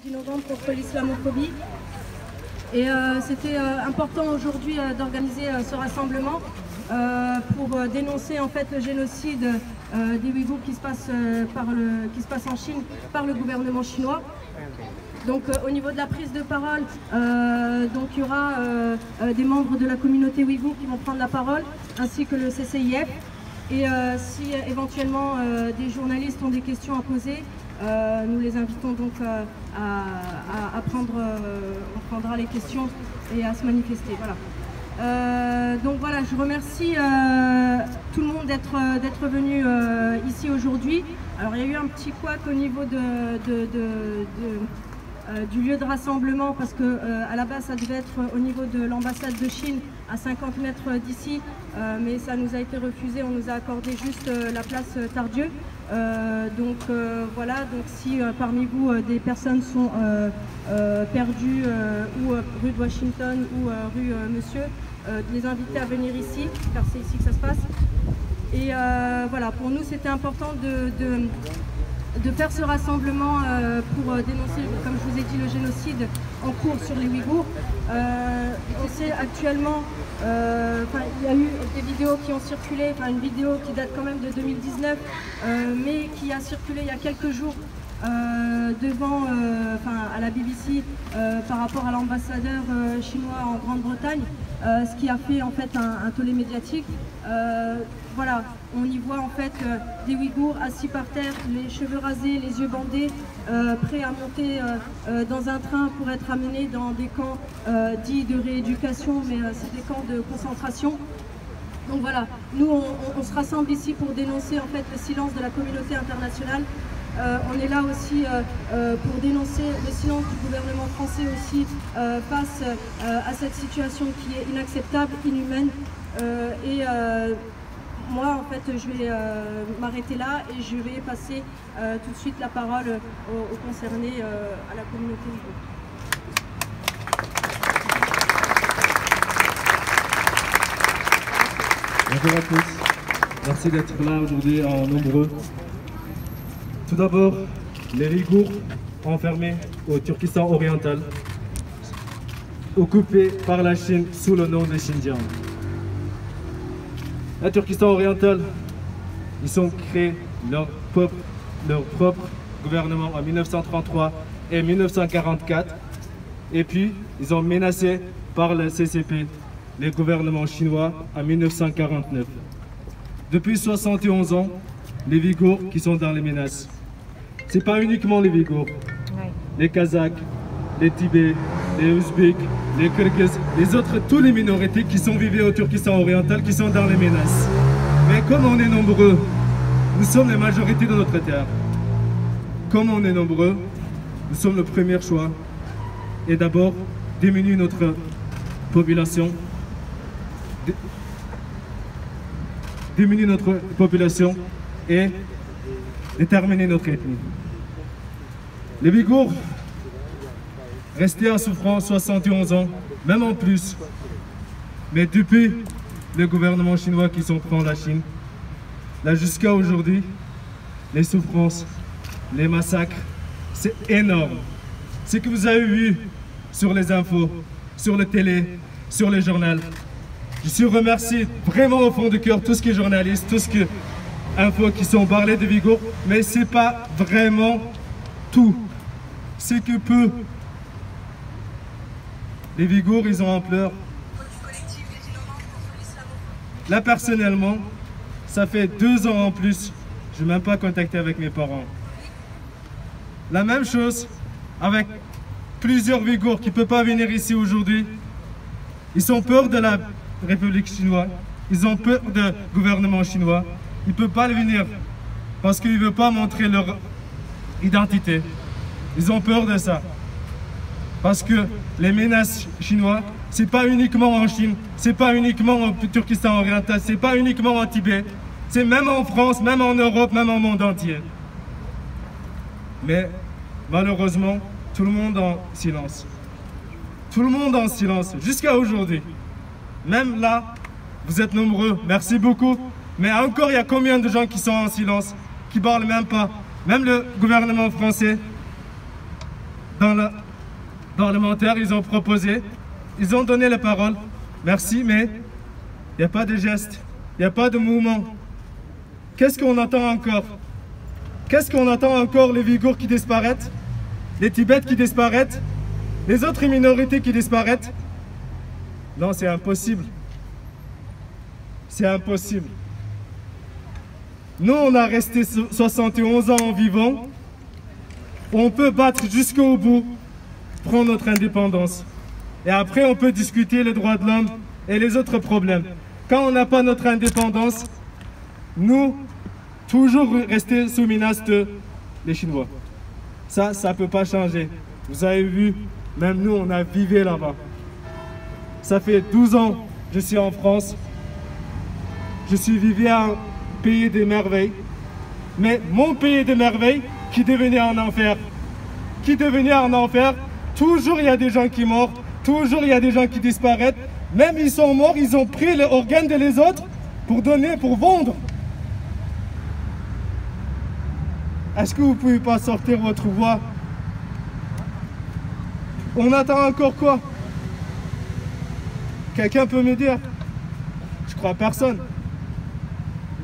10 novembre contre l'islamophobie. Et c'était important aujourd'hui d'organiser ce rassemblement pour dénoncer en fait le génocide des Ouïghours qui se passe en Chine par le gouvernement chinois. Donc au niveau de la prise de parole, donc, il y aura des membres de la communauté ouïghour qui vont prendre la parole, ainsi que le CCIF. Et si éventuellement des journalistes ont des questions à poser, nous les invitons donc à prendre, on prendra les questions et à se manifester. Voilà. Donc voilà, je remercie tout le monde d'être venu ici aujourd'hui. Alors il y a eu un petit couac au niveau du lieu de rassemblement parce que à la base ça devait être au niveau de l'ambassade de Chine à 50 mètres d'ici, mais ça nous a été refusé, on nous a accordé juste la place Tardieu. Donc voilà, donc si parmi vous des personnes sont perdues ou rue de Washington ou rue Monsieur, de les inviter à venir ici, car c'est ici que ça se passe. Et voilà, pour nous c'était important de faire ce rassemblement pour dénoncer, comme je vous ai dit, le génocide en cours sur les Ouïghours. On sait actuellement, il y a eu des vidéos qui ont circulé, une vidéo qui date quand même de 2019, mais qui a circulé il y a quelques jours devant, à la BBC par rapport à l'ambassadeur chinois en Grande-Bretagne, ce qui a fait en fait un tollé médiatique. Voilà, on y voit en fait des Ouïghours assis par terre, les cheveux rasés, les yeux bandés, prêts à monter dans un train pour être amenés dans des camps dits de rééducation, mais c'est des camps de concentration. Donc voilà, nous on se rassemble ici pour dénoncer en fait le silence de la communauté internationale. On est là aussi pour dénoncer le silence du gouvernement français aussi face à cette situation qui est inacceptable, inhumaine. Moi, en fait, je vais m'arrêter là et je vais passer tout de suite la parole aux concernés, à la communauté ouïghour. Bonjour à tous, merci d'être là aujourd'hui en nombreux. Tout d'abord, les Ouïghours enfermés au Turkestan oriental, occupés par la Chine sous le nom de Xinjiang. Le Turkestan oriental, ils ont créé leur propre gouvernement en 1933 et 1944. Et puis, ils ont menacé par le CCP, les gouvernements chinois, en 1949. Depuis 71 ans, les Ouïghours qui sont dans les menaces. Ce n'est pas uniquement les Ouïghours, les Kazakhs, les Tibets, les Ouzbeks, les Kirghizes, les autres, toutes les minorités qui sont vivées au Turkestan oriental, qui sont dans les menaces. Mais comme on est nombreux, nous sommes la majorité de notre terre. Comme on est nombreux, nous sommes le premier choix. Et d'abord, diminuer notre population. Diminuer notre population et déterminer notre ethnie. Les Ouïghours, restés en souffrance 71 ans, même en plus. Mais depuis le gouvernement chinois qui s'en prend la Chine, là jusqu'à aujourd'hui, les souffrances, les massacres, c'est énorme. Ce que vous avez vu sur les infos, sur la télé, sur le journal, je suis remercié vraiment au fond du cœur tous les journalistes, tous les infos qui sont parlés de Ouïghours, mais c'est pas vraiment tout. C'est que peu. Les Ouïghours, ils ont en pleurs. Là, personnellement, ça fait 2 ans en plus, je n'ai même pas contacté avec mes parents. La même chose avec plusieurs Ouïghours qui ne peuvent pas venir ici aujourd'hui. Ils ont peur de la République chinoise, ils ont peur du gouvernement chinois. Ils ne peuvent pas venir parce qu'ils ne veulent pas montrer leur identité. Ils ont peur de ça. Parce que les menaces chinoises, ce n'est pas uniquement en Chine, ce n'est pas uniquement au Turkestan oriental, ce n'est pas uniquement en Tibet, c'est même en France, même en Europe, même au monde entier. Mais malheureusement, tout le monde en silence. Tout le monde en silence, jusqu'à aujourd'hui. Même là, vous êtes nombreux, merci beaucoup. Mais encore, il y a combien de gens qui sont en silence, qui ne parlent même pas. Même le gouvernement français, parlementaires, ils ont proposé, ils ont donné la parole. Merci, mais il n'y a pas de gestes, il n'y a pas de mouvement. Qu'est-ce qu'on attend encore? Qu'est-ce qu'on attend encore? Les Ouïghours qui disparaissent, les Tibètes qui disparaissent, les autres minorités qui disparaissent? Non, c'est impossible. C'est impossible. Nous, on a resté 71 ans en vivant. On peut battre jusqu'au bout, prendre notre indépendance. Et après, on peut discuter les droits de l'homme et les autres problèmes. Quand on n'a pas notre indépendance, nous, toujours rester sous menace des Chinois. Ça ne peut pas changer. Vous avez vu, même nous, on a vécu là-bas. Ça fait 12 ans que je suis en France. Je suis vécu à un pays des merveilles. Mais mon pays des merveilles qui devenait un enfer. Qui devenait un enfer. Toujours il y a des gens qui meurent. Toujours il y a des gens qui disparaissent. Même ils sont morts, ils ont pris les organes des autres pour donner, pour vendre. Est-ce que vous ne pouvez pas sortir votre voix? On attend encore quoi? Quelqu'un peut me dire? Je crois personne.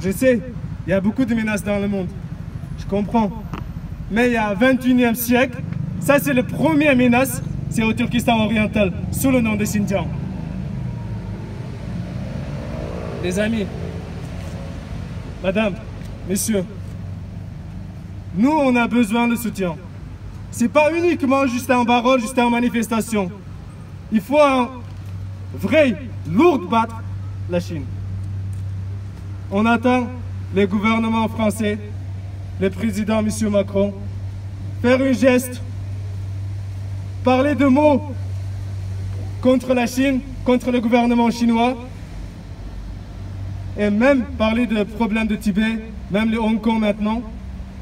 Je sais, il y a beaucoup de menaces dans le monde. Je comprends. Mais il y a 21e siècle, ça c'est la première menace, c'est au Turkestan oriental, sous le nom de Xinjiang. Les amis, madame, messieurs, nous on a besoin de soutien. C'est pas uniquement juste un parole, juste une manifestation. Il faut un vrai, lourd battre la Chine. On attend les gouvernements français, le président M. Macron, faire un geste, parler de mots contre la Chine, contre le gouvernement chinois, et même parler de problèmes de Tibet, même le Hong Kong maintenant.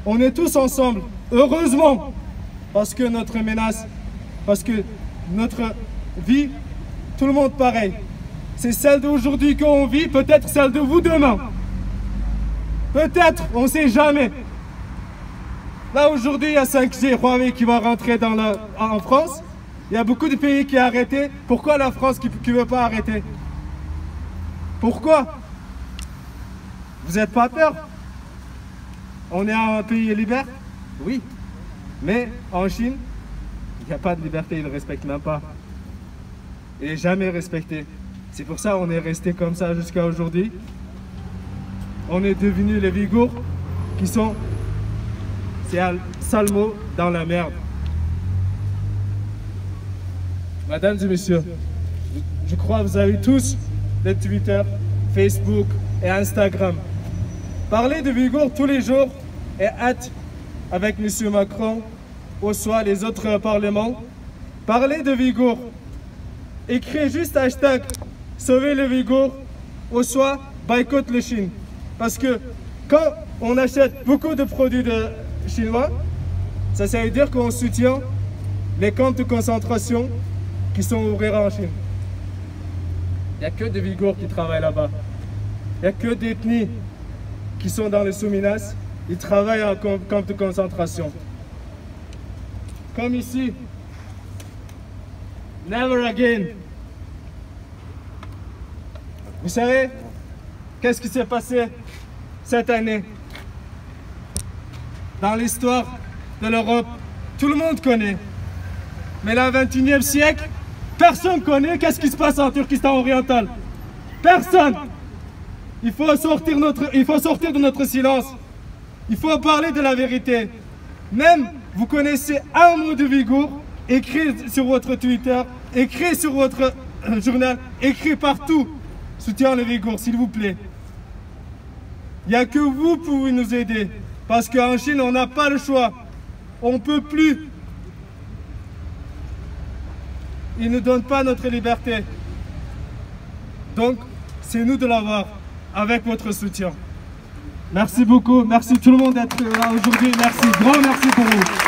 On est tous ensemble, heureusement, parce que notre menace, parce que notre vie, tout le monde pareil. C'est celle d'aujourd'hui qu'on vit, peut-être celle de vous demain. Peut-être, on ne sait jamais. Là aujourd'hui, il y a 5G, Huawei qui va rentrer en France. Il y a beaucoup de pays qui ont arrêté. Pourquoi la France qui ne veut pas arrêter? Pourquoi? Vous n'êtes pas peur? On est un pays libre? Oui. Mais en Chine, il n'y a pas de liberté, ils ne respectent même pas. Il n'est jamais respecté. C'est pour ça qu'on est resté comme ça jusqu'à aujourd'hui. On est devenus les Ouïghours qui sont, c'est un sale mot, dans la merde. Mesdames et messieurs, je crois que vous avez tous des Twitter, Facebook et Instagram. Parlez de Ouïghours tous les jours et hâte avec M. Macron ou soit les autres parlements. Parlez de Ouïghours. Écrivez juste hashtag sauver les Ouïghours ou soit boycott la Chine. Parce que quand on achète beaucoup de produits chinois, ça veut dire qu'on soutient les camps de concentration qui sont ouverts en Chine. Il n'y a que des Ouïghours qui travaillent là-bas. Il n'y a que des ethnies qui sont dans les sous-menaces. Ils travaillent en camp de concentration. Comme ici. Never again. Vous savez, qu'est-ce qui s'est passé cette année? Dans l'histoire de l'Europe, tout le monde connaît. Mais le 21e siècle, personne ne connaît qu'est-ce qui se passe en Turkestan oriental. Personne. Il faut sortir de notre silence. Il faut parler de la vérité. Même vous connaissez un mot de Ouïghour, écrit sur votre Twitter, écrit sur votre journal, écrit partout. Soutien les Ouïghours, s'il vous plaît. Il n'y a que vous qui pouvez nous aider. Parce qu'en Chine, on n'a pas le choix. On ne peut plus. Ils ne nous donnent pas notre liberté. Donc, c'est nous de l'avoir avec votre soutien. Merci beaucoup. Merci tout le monde d'être là aujourd'hui. Merci. Grand merci pour vous.